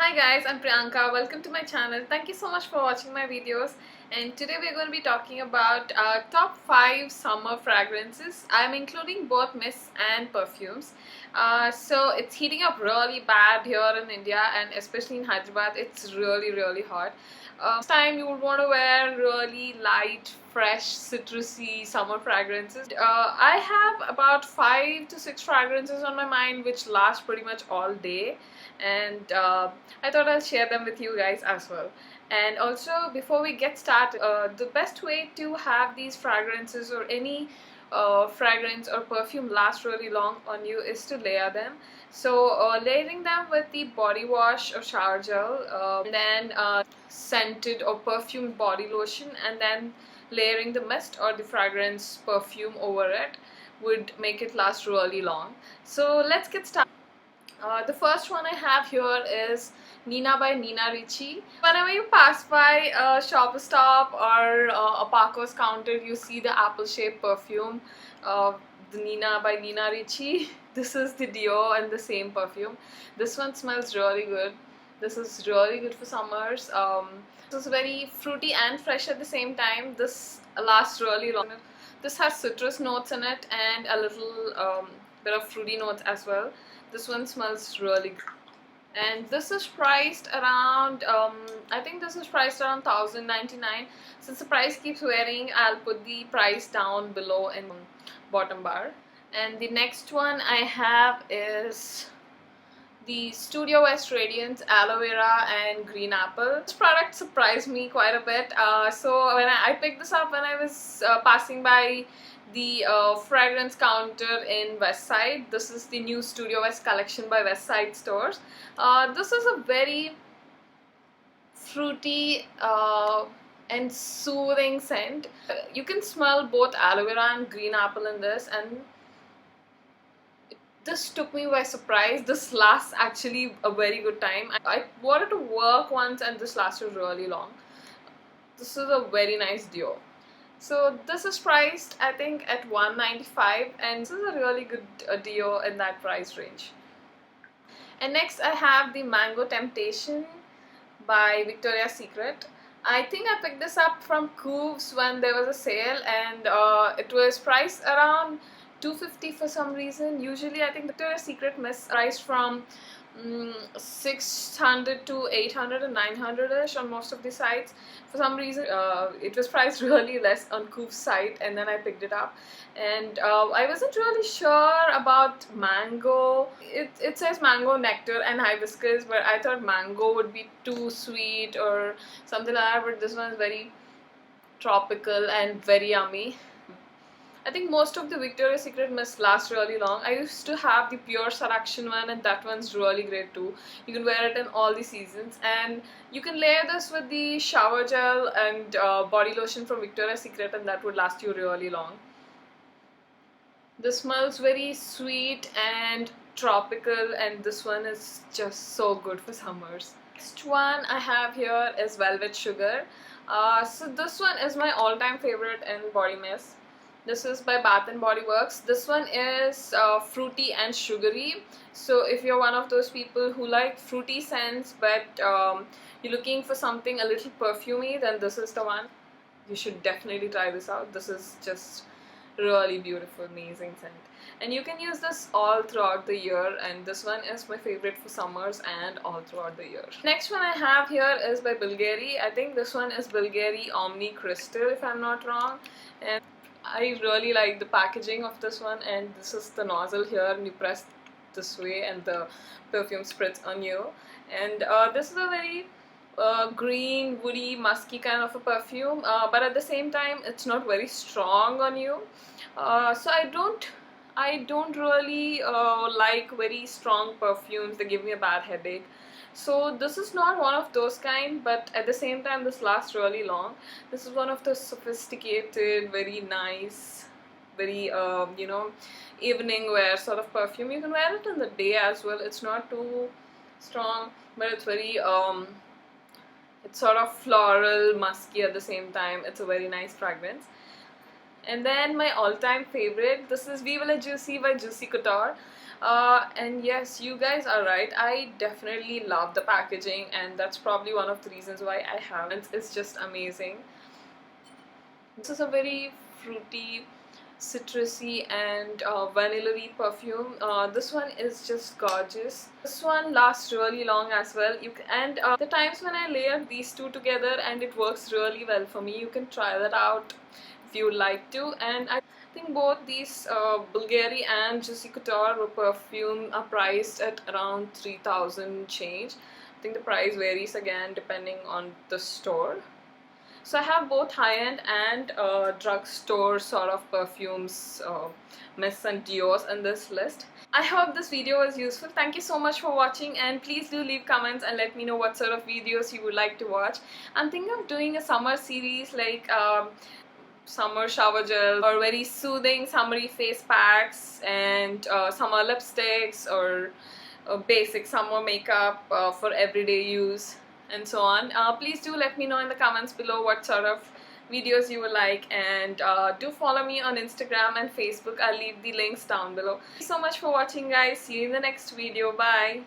Hi guys, I'm Priyanka. Welcome to my channel. Thank you so much for watching my videos. And today we're going to be talking about top 5 summer fragrances. I'm including both mists and perfumes. So it's heating up really bad here in India, and especially in Hyderabad, it's really hot. This time you would want to wear really light, fresh, citrusy summer fragrances. I have about 5 to 6 fragrances on my mind which last pretty much all day, and I thought I'll share them with you guys as well. And also, before we get started, the best way to have these fragrances or any fragrance or perfume last really long on you is to layer them. So layering them with the body wash or shower gel, and then scented or perfumed body lotion, and then layering the mist or the fragrance perfume over it would make it last really long. So let's get started. The first one I have here is Nina by Nina Ricci. Whenever you pass by a Shoppers Stop or a Paco's counter, you see the apple-shaped perfume, the Nina by Nina Ricci. This is the Dio and the same perfume. This one smells really good. This is really good for summers. This is very fruity and fresh at the same time. This lasts really long. This has citrus notes in it and a little bit of fruity notes as well. This one smells really good. And this is priced around, I think this is priced around 1099. Since the price keeps varying, I'll put the price down below in bottom bar. And the next one I have is the Studio West Radiance Aloe Vera and Green Apple. This product surprised me quite a bit. So when I picked this up when I was passing by the fragrance counter in Westside. This is the new Studio West collection by Westside Stores. This is a very fruity and soothing scent. You can smell both aloe vera and green apple in this, and this took me by surprise. This lasts actually a very good time. I wore it to work once and this lasted really long. This is a very nice duo. So this is priced I think at 195, and this is a really good deal in that price range. And next I have the Mango Temptation by Victoria's Secret. I think I picked this up from Cooves when there was a sale, and it was priced around 250 for some reason. Usually I think Victoria's Secret miss priced from 600 to 800 and 900ish on most of the sites. For some reason it was priced really less on Coop's site, and then I picked it up, and I wasn't really sure about mango. It says mango nectar and hibiscus, but I thought mango would be too sweet or something like that, but this one is very tropical and very yummy. I think most of the Victoria's Secret mists last really long. I used to have the Pure Selection one, and that one's really great too. You can wear it in all the seasons, and you can layer this with the shower gel and body lotion from Victoria's Secret, and that would last you really long. This smells very sweet and tropical, and this one is just so good for summers. Next one I have here is Velvet Sugar. So this one is my all-time favorite in body mist. This is by Bath and Body Works. This one is fruity and sugary. So if you're one of those people who like fruity scents, but you're looking for something a little perfumey, then this is the one. You should definitely try this out. This is just really beautiful, amazing scent. And you can use this all throughout the year, and this one is my favorite for summers and all throughout the year. Next one I have here is by Bulgari. I think this one is Bulgari Omni Crystal, if I'm not wrong. And I really like the packaging of this one, and this is the nozzle here, and you press this way and the perfume spritz on you. And this is a very green, woody, musky kind of a perfume, but at the same time it's not very strong on you. So I don't really like very strong perfumes. They give me a bad headache. So this is not one of those kind, but at the same time this lasts really long. This is one of the sophisticated, very nice, very evening wear sort of perfume. You can wear it in the day as well. It's not too strong, but it's very it's sort of floral, musky at the same time. It's a very nice fragrance. And then my all-time favorite, this is Viva La Juicy by Juicy Couture. And yes, you guys are right. I definitely love the packaging, and that's probably one of the reasons why I have it. It's just amazing. This is a very fruity, citrusy and vanilla-y perfume. This one is just gorgeous. This one lasts really long as well. The times when I layer these two together and it works really well for me. You can try that out if you would like to. And I think both these Bulgari and Juicy Couture perfume are priced at around 3,000 change. I think the price varies again depending on the store. So I have both high-end and drugstore sort of perfumes, mists and deos in this list. I hope this video was useful. Thank you so much for watching, and please do leave comments and let me know what sort of videos you would like to watch. I'm thinking of doing a summer series like summer shower gel or very soothing summery face packs and summer lipsticks or basic summer makeup for everyday use and so on. Please do let me know in the comments below what sort of videos you would like, and do follow me on Instagram and Facebook. I'll leave the links down below. Thank you so much for watching, guys. See you in the next video. Bye.